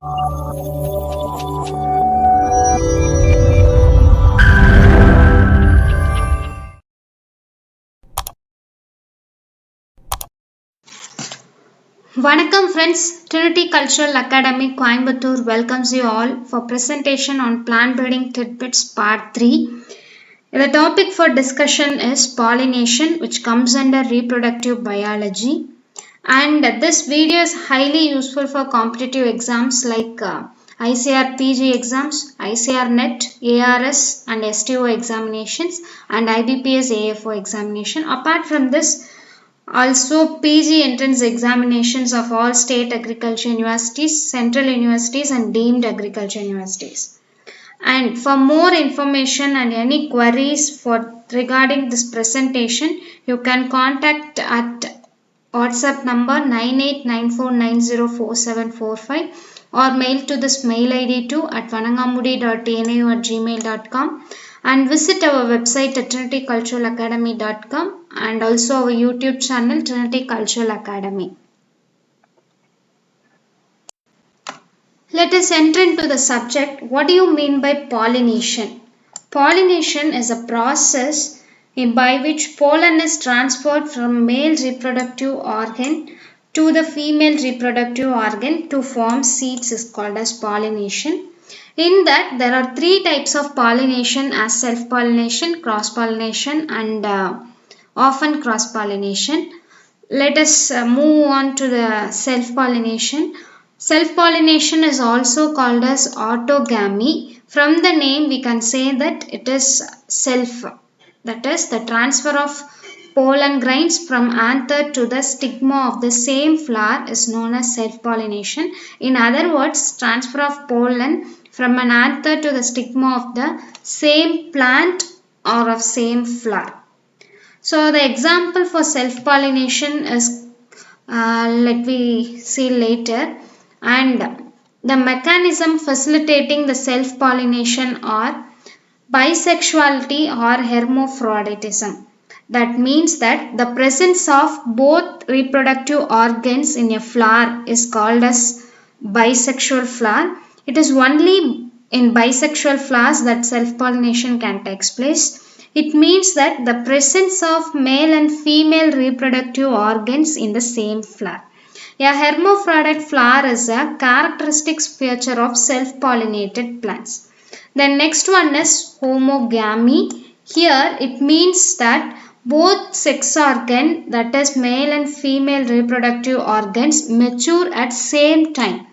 Vanakkam friends, Trinity Cultural Academy Coimbatore welcomes you all for presentation on plant breeding tidbits part 3. The topic for discussion is pollination, which comes under reproductive biology, and this video is highly useful for competitive exams like ICAR PG exams, ICAR NET, ARS and STO examinations and IBPS AFO examination. Apart from this, also PG entrance examinations of all state agriculture universities, central universities and deemed agriculture universities. And for more information and any queries regarding this presentation, you can contact at WhatsApp number 9894904745 or mail to this mail ID too at vanangamudi.tnu@gmail.com and visit our website at trinityculturalacademy.com and also our YouTube channel Trinity Cultural Academy. Let us enter into the subject. What do you mean by pollination? Pollination is a process by which pollen is transferred from male reproductive organ to the female reproductive organ to form seeds is called as pollination. In that there are three types of pollination as self-pollination, cross-pollination and orphan cross-pollination. Let us move on to the self-pollination. Self-pollination is also called as autogamy. From the name we can say that it is self. That is, the transfer of pollen grains from anther to the stigma of the same flower is known as self-pollination. In other words, transfer of pollen from an anther to the stigma of the same plant or of same flower. So the example for self-pollination is, let me see later, and the mechanism facilitating the self-pollination are bisexuality or hermaphroditism. That means that the presence of both reproductive organs in a flower is called as bisexual flower. It is only in bisexual flowers that self-pollination can take place. It means that the presence of male and female reproductive organs in the same flower. A hermaphrodite flower is a characteristic feature of self-pollinated plants. The next one is homogamy. Here it means that both sex organ, that is male and female reproductive organs, mature at same time.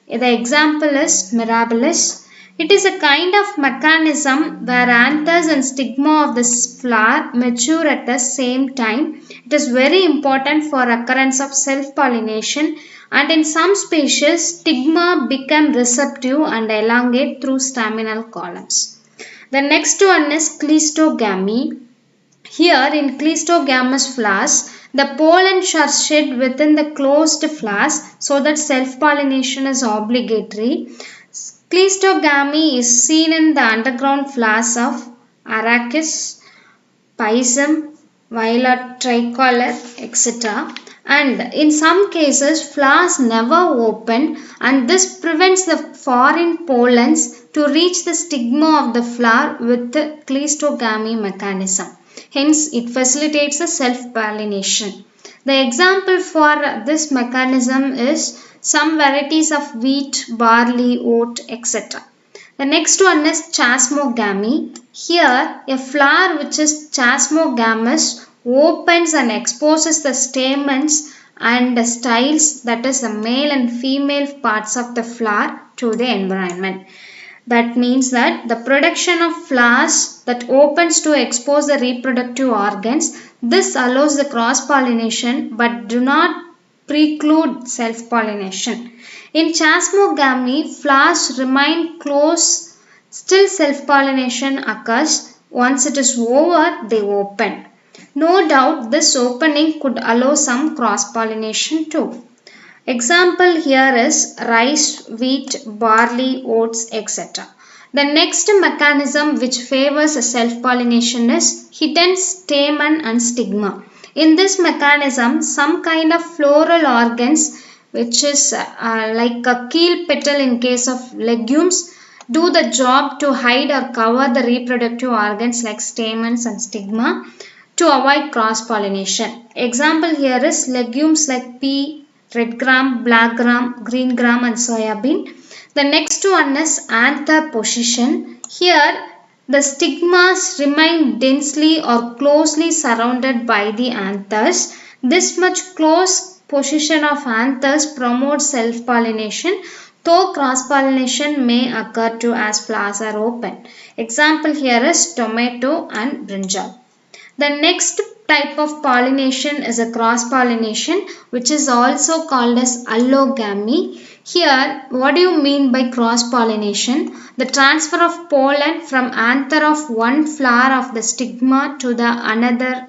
The example is mirabilis. It is a kind of mechanism where anthers and stigma of this flower mature at the same time. It is very important for occurrence of self-pollination, and in some species stigma become receptive and elongate through staminal columns. The next one is cleistogamy. Here in cleistogamous flowers, the pollen are shed within the closed flowers so that self-pollination is obligatory. Cleistogamy is seen in the underground flowers of Arachis, Pisum, Violet tricolor, etc. And in some cases flowers never open, and this prevents the foreign pollens to reach the stigma of the flower with the cleistogamy mechanism. Hence, it facilitates the self-pollination. The example for this mechanism is some varieties of wheat, barley, oat, etc. The next one is chasmogamy. Here, a flower which is chasmogamous opens and exposes the stamens and the styles, that is the male and female parts of the flower, to the environment. That means that the production of flowers that opens to expose the reproductive organs, this allows the cross-pollination but do not preclude self-pollination. In chasmogamy, flowers remain closed, still self-pollination occurs. Once it is over, they open. No doubt this opening could allow some cross-pollination too. Example here is rice, wheat, barley, oats, etc. The next mechanism which favors self-pollination is hidden stamen and stigma. In this mechanism, some kind of floral organs which is like a keel petal in case of legumes, do the job to hide or cover the reproductive organs like stamens and stigma to avoid cross pollination. Example here is legumes like pea, red gram, black gram, green gram and soya bean. The next one is anther position. Here the stigmas remain densely or closely surrounded by the anthers. This much close position of anthers promotes self-pollination, though cross-pollination may occur too as flowers are open. Example here is tomato and brinjal. The next type of pollination is a cross-pollination, which is also called as allogamy. Here, what do you mean by cross-pollination? The transfer of pollen from anther of one flower of the stigma to the another.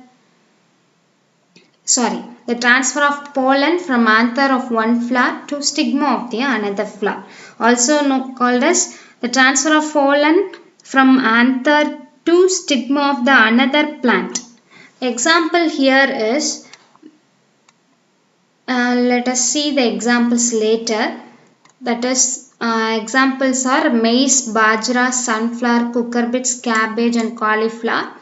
The transfer of pollen from anther of one flower to stigma of the another flower. Also called as the transfer of pollen from anther to stigma of the another plant. Example here is, let us see the examples later. That is, examples are maize, bajra, sunflower, cucurbits, cabbage and cauliflower.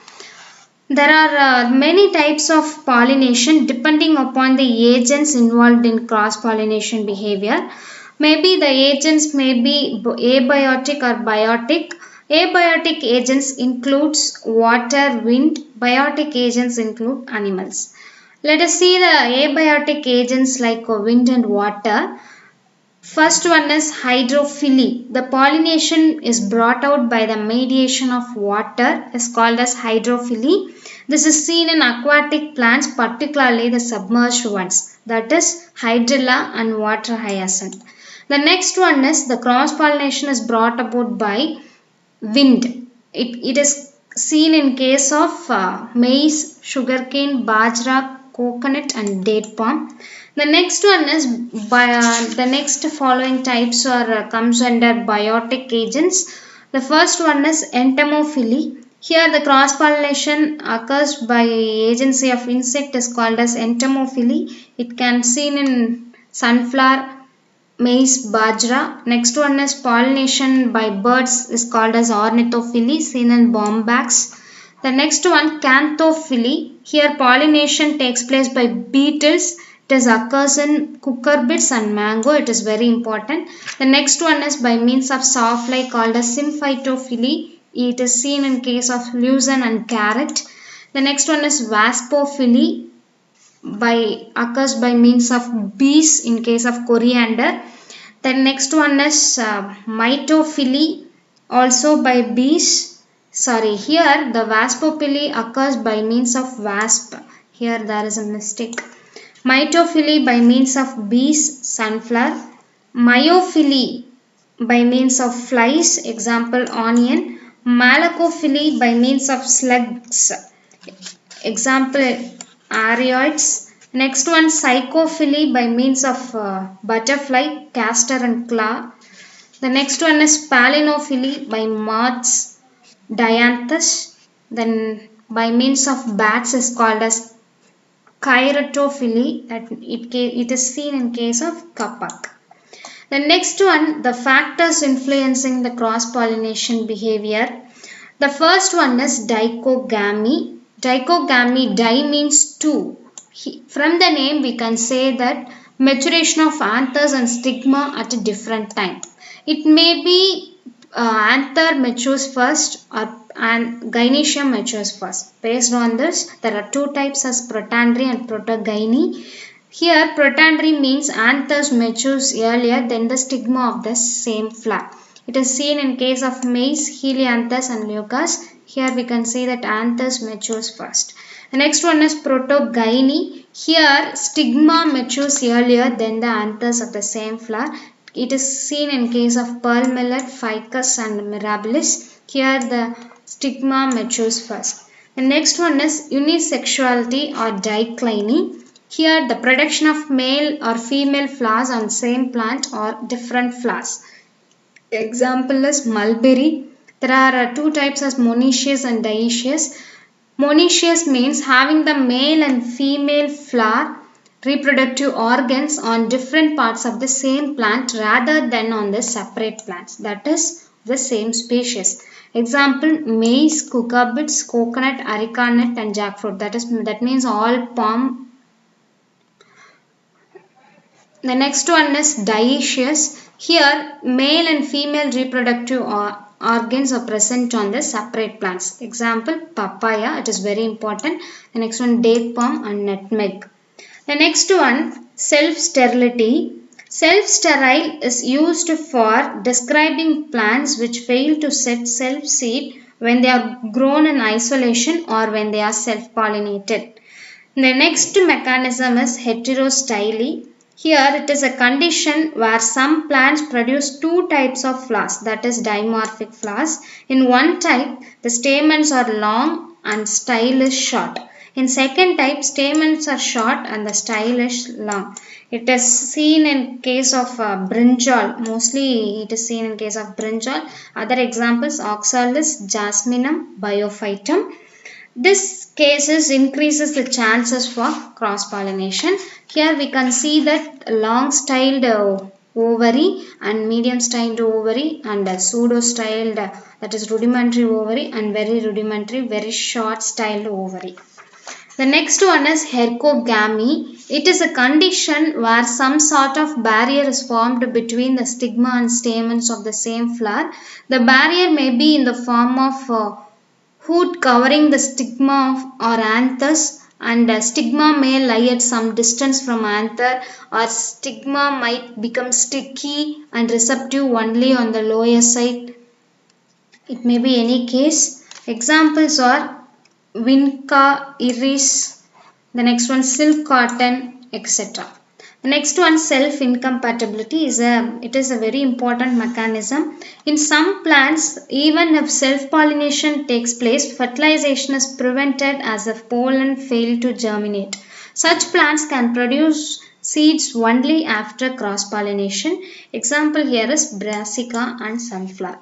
There are many types of pollination depending upon the agents involved in cross-pollination behavior. Maybe the agents may be abiotic or biotic. Abiotic agents includes water, wind. Biotic agents include animals. Let us see the abiotic agents like wind and water. First one is hydrophily. The pollination is brought out by the mediation of water, is called as hydrophily. This is seen in aquatic plants, particularly the submerged ones, that is hydrilla and water hyacinth. The next one is the cross pollination is brought about by wind. It is seen in case of maize, sugarcane, bajra, coconut and date palm. The next one is the next following types comes under biotic agents. The first one is entomophily. Here the cross pollination occurs by agency of insect is called as entomophily. It can seen in sunflower, maize, bajra. Next one is pollination by birds is called as ornithophily, seen in bombax. The next one canthophily. Here pollination takes place by beetles. It occurs in cucurbits and mango. It is very important. The next one is by means of sawfly called as symphytophily. It is seen in case of lucerne and carrot. The next one is waspophily. Occurs by means of bees in case of coriander. The next one is mitophily, also by bees. Here the waspophily occurs by means of wasp. Here there is a mistake. Mitophily by means of bees, sunflower. Myophily by means of flies, example onion. Malacophily by means of slugs, example areoids. Next one psychophily by means of butterfly, castor and claw. The next one is palinophily by moths, dianthus. Then by means of bats is called as chirotophily. It is seen in case of kapak. The next one, the factors influencing the cross-pollination behavior. The first one is dichogamy. Dichogamy, di means two. From the name we can say that maturation of anthers and stigma at a different time. It may be anther matures first and gynoecium matures first. Based on this, there are two types as protandry and protogyny. Here protandry means anthers matures earlier than the stigma of the same flower. It is seen in case of maize, helianthus and leucas. Here we can see that anthers matures first. The next one is protogyny. Here stigma matures earlier than the anthers of the same flower. It is seen in case of pearl millet, ficus and mirabilis. Here the stigma matures first. The next one is unisexuality or dicliny. Here the production of male or female flowers on same plant or different flowers. Example is mulberry. There are two types as monoecious and dioecious. Monoecious means having the male and female flower reproductive organs on different parts of the same plant rather than on the separate plants, that is the same species. Example, maize, cucurbits, coconut, areca nut and jackfruit. That means all palm. The next one is dioecious. Here male and female reproductive organs are present on the separate plants. Example, papaya, it is very important. The next one, date palm and nutmeg. The next one, self-sterility. Self-sterile is used for describing plants which fail to set self-seed when they are grown in isolation or when they are self-pollinated. The next mechanism is heterostyle. Here it is a condition where some plants produce two types of flowers, that is dimorphic flowers. In one type, the stamens are long and style is short. In second type, stamens are short and the style is long. It is seen in case of brinjal. Mostly it is seen in case of brinjal. Other examples, oxalis, jasminum, biophytum. This cases increases the chances for cross-pollination. Here we can see that long-styled ovary and medium-styled ovary and pseudo-styled, that is rudimentary ovary, and very rudimentary, very short-styled ovary. The next one is hercogamy. It is a condition where some sort of barrier is formed between the stigma and stamens of the same flower. The barrier may be in the form of hood covering the stigma or anthers, and stigma may lie at some distance from anther, or stigma might become sticky and receptive only on the lower side. It may be any case. Examples are vinca, iris, the next one silk cotton, etc. The next one, self-incompatibility, is a very important mechanism. In some plants, even if self-pollination takes place, fertilization is prevented as the pollen fail to germinate. Such plants can produce seeds only after cross-pollination. Example here is brassica and sunflower.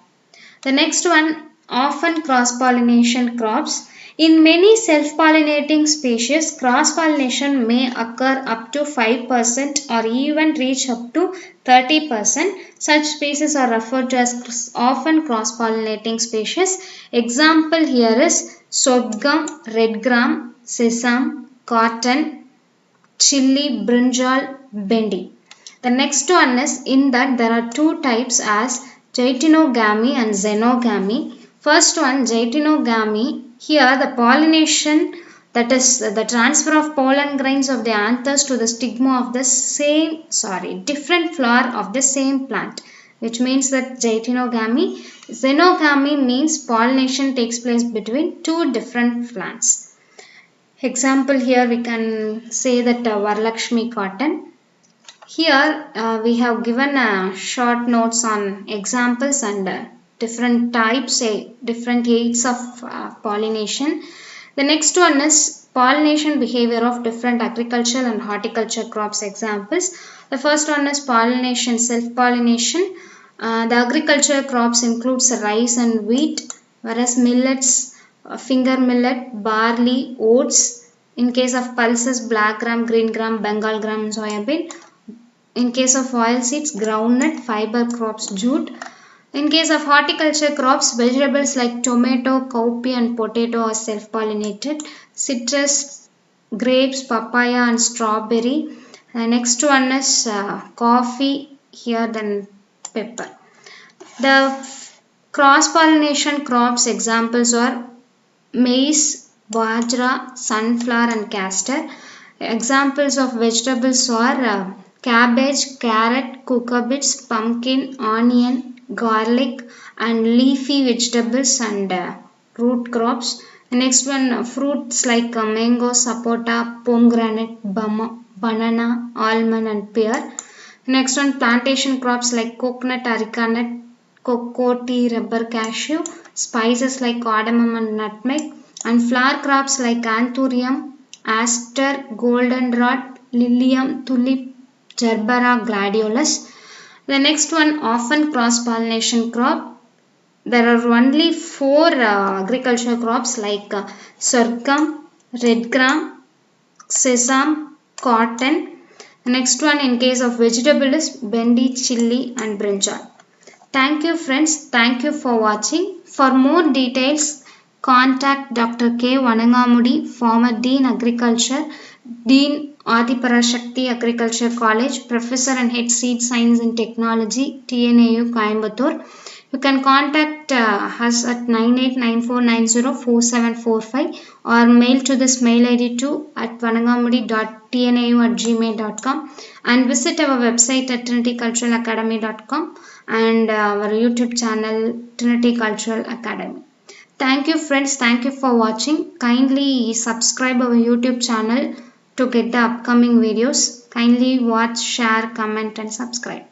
The next one, often cross-pollination crops. In many self-pollinating species, cross-pollination may occur up to 5% or even reach up to 30%. Such species are referred to as often cross-pollinating species. Example here is sorghum, red gram, sesame, cotton, chili, brinjal, bendi. The next one is, in that there are two types as geitonogamy and xenogamy. First one, geitonogamy. Here the pollination, that is the transfer of pollen grains of the anthers to the stigma of the different flower of the same plant, which means that geitonogamy. Xenogamy means pollination takes place between two different plants. Example here we can say that Varalakshmi cotton. Here we have given short notes on examples and different types, different aids of pollination. The next one is pollination behavior of different agricultural and horticulture crops. Examples. The first one is pollination, self-pollination. The agricultural crops includes rice and wheat, whereas millets, finger millet, barley, oats. In case of pulses, black gram, green gram, Bengal gram, and soybean. In case of oilseeds, groundnut, fiber crops, jute. In case of horticulture crops, vegetables like tomato, cowpea and potato are self-pollinated. Citrus, grapes, papaya and strawberry. The next one is coffee, here then pepper. The cross-pollination crops examples are maize, bajra, sunflower and castor. Examples of vegetables are cabbage, carrot, cucurbits, pumpkin, onion, garlic and leafy vegetables and root crops. The next one, fruits like mango, sapota, pomegranate, banana, almond and pear. Next one, plantation crops like coconut, areca nut, cocoa, tea, rubber, cashew. Spices like cardamom and nutmeg. And flower crops like anthurium, aster, goldenrod, lilium, tulip, gerbera, gladiolus. The next one, often cross-pollination crop. There are only 4 agricultural crops like sorghum, red gram, sesame, cotton. Next one in case of vegetable is bendi, chilli and brinjal. Thank you friends. Thank you for watching. For more details, contact Dr. K. Vanangamudi, former Dean Agriculture, Dean Adiparashakti Agriculture College, Professor and Head Seed Science and Technology, TNAU Coimbatore. You can contact us at 9894904745 or mail to this mail ID too at vanangamudi.tnau@gmail.com and visit our website at trinityculturalacademy.com and our YouTube channel Trinity Cultural Academy. Thank you friends. Thank you for watching. Kindly subscribe our YouTube channel to get the upcoming videos. Kindly watch, share, comment and subscribe.